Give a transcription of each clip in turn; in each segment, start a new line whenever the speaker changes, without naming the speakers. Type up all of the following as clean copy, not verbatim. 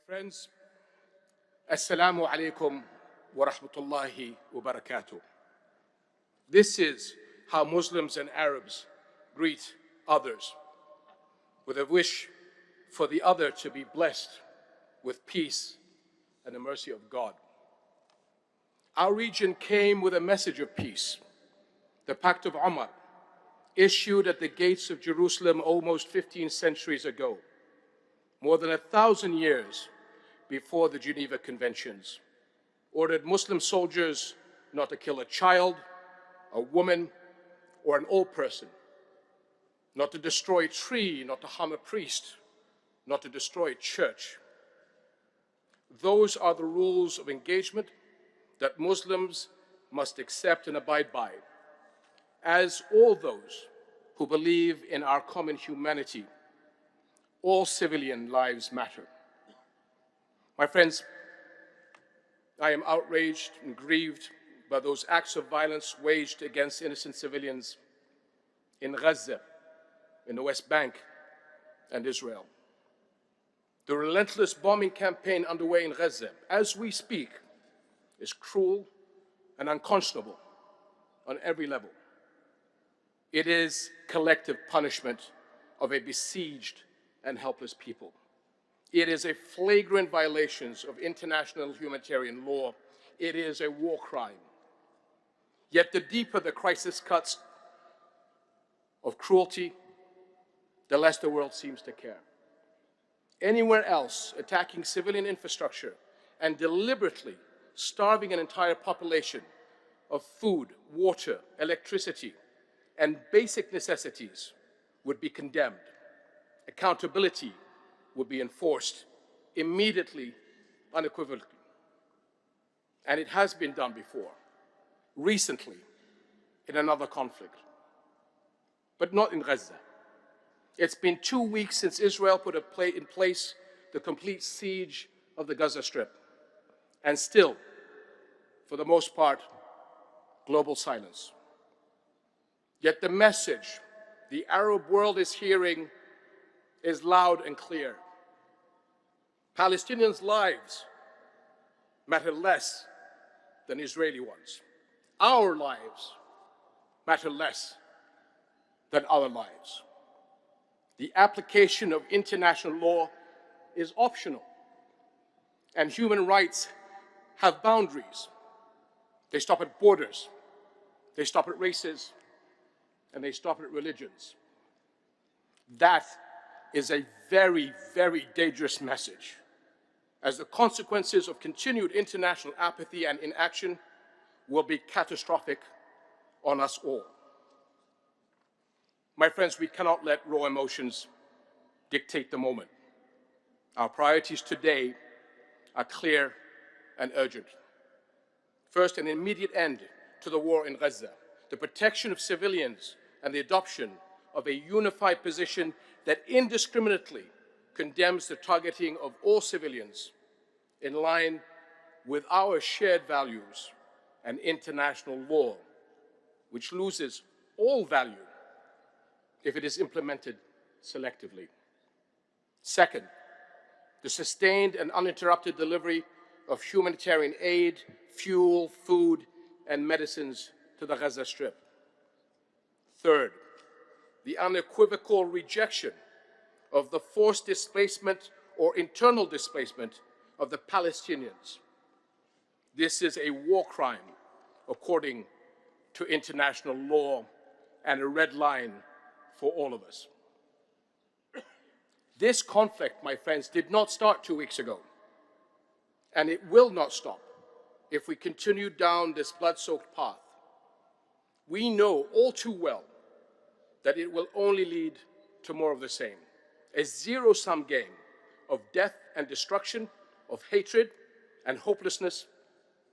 Friends, Assalamu alaikum wa rahmatullahi wa barakatuh. This is how Muslims and Arabs greet others, with a wish for the other to be blessed with peace and the mercy of God. Our region came with a message of peace, the Pact of Umar, issued at the gates of Jerusalem almost 15 centuries ago, more than 1,000 years before the Geneva Conventions, ordered Muslim soldiers not to kill a child, a woman, or an old person, not to destroy a tree, not to harm a priest, not to destroy a church. Those are the rules of engagement that Muslims must accept and abide by, as all those who believe in our common humanity. All civilian lives matter. My friends, I am outraged and grieved by those acts of violence waged against innocent civilians in Gaza, in the West Bank, and Israel. The relentless bombing campaign underway in Gaza, as we speak, is cruel and unconscionable on every level. It is collective punishment of a besieged and helpless people. It is a flagrant violation of international humanitarian law. It is a war crime. Yet the deeper the crisis cuts of cruelty, the less the world seems to care. Anywhere else, attacking civilian infrastructure and deliberately starving an entire population of food, water, electricity, and basic necessities would be condemned. Accountability would be enforced immediately, unequivocally. And it has been done before, recently, in another conflict, but not in Gaza. It's been 2 weeks since Israel put in place the complete siege of the Gaza Strip, and still, for the most part, global silence. Yet the message the Arab world is hearing is loud and clear. Palestinians' lives matter less than Israeli ones. Our lives matter less than other lives. The application of international law is optional, and human rights have boundaries. They stop at borders, they stop at races, and they stop at religions. That is a very, very dangerous message, as the consequences of continued international apathy and inaction will be catastrophic on us all. My friends, we cannot let raw emotions dictate the moment. Our priorities today are clear and urgent. First, an immediate end to the war in Gaza, the protection of civilians, and the adoption of a unified position that indiscriminately condemns the targeting of all civilians in line with our shared values and international law, which loses all value if it is implemented selectively. Second, the sustained and uninterrupted delivery of humanitarian aid, fuel, food, and medicines to the Gaza Strip. Third, the unequivocal rejection of the forced displacement or internal displacement of the Palestinians. This is a war crime according to international law and a red line for all of us. This conflict, my friends, did not start 2 weeks ago, and it will not stop if we continue down this blood-soaked path. We know all too well that it will only lead to more of the same, a zero-sum game of death and destruction, of hatred and hopelessness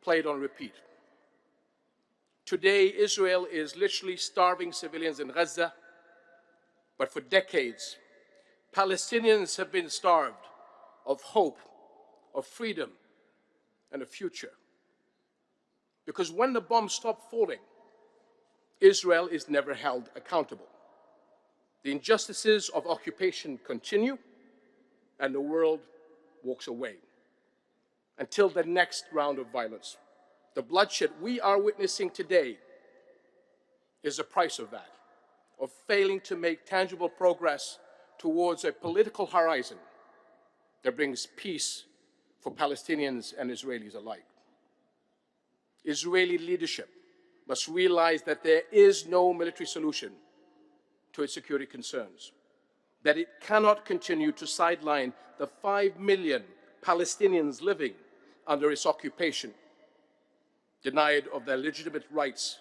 played on repeat. Today, Israel is literally starving civilians in Gaza, but for decades, Palestinians have been starved of hope, of freedom, and a future. Because when the bombs stop falling, Israel is never held accountable. The injustices of occupation continue, and the world walks away until the next round of violence. The bloodshed we are witnessing today is the price of that, of failing to make tangible progress towards a political horizon that brings peace for Palestinians and Israelis alike. Israeli leadership must realize that there is no military solution to its security concerns, that it cannot continue to sideline the 5 million Palestinians living under its occupation, denied of their legitimate rights,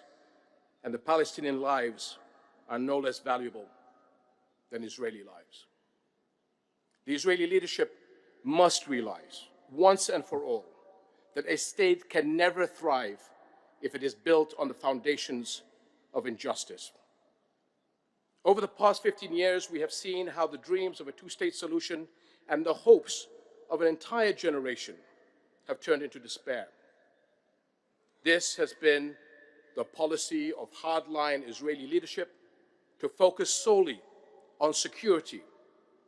and the Palestinian lives are no less valuable than Israeli lives. The Israeli leadership must realize, once and for all, that a state can never thrive if it is built on the foundations of injustice. Over the past 15 years, we have seen how the dreams of a two-state solution and the hopes of an entire generation have turned into despair. This has been the policy of hardline Israeli leadership to focus solely on security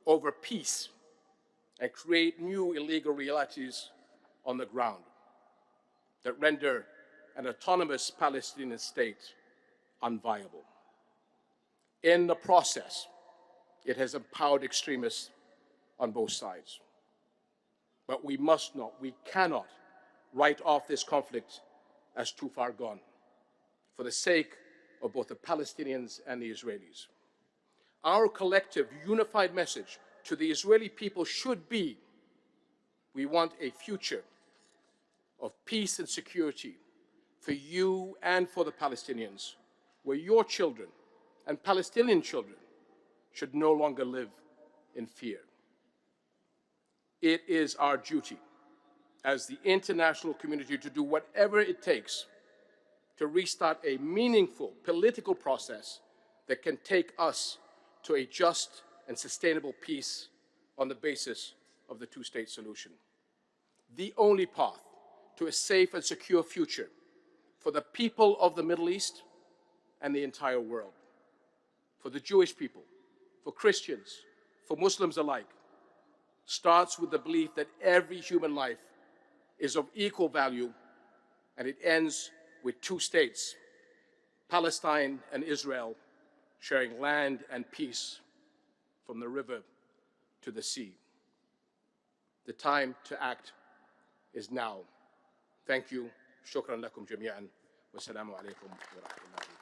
over peace and create new illegal realities on the ground that render an autonomous Palestinian state unviable. In the process, it has empowered extremists on both sides. But we must not, we cannot write off this conflict as too far gone for the sake of both the Palestinians and the Israelis. Our collective unified message to the Israeli people should be: we want a future of peace and security for you and for the Palestinians, where your children and Palestinian children should no longer live in fear. It is our duty as the international community to do whatever it takes to restart a meaningful political process that can take us to a just and sustainable peace on the basis of the two-state solution. The only path to a safe and secure future for the people of the Middle East and the entire world, for the Jewish people, for Christians, for Muslims alike, starts with the belief that every human life is of equal value, and it ends with two states, Palestine and Israel, sharing land and peace from the river to the sea. The time to act is now. Thank you. Shukran lakum jami'an. Wassalamu alaikum wa rahmatullahi.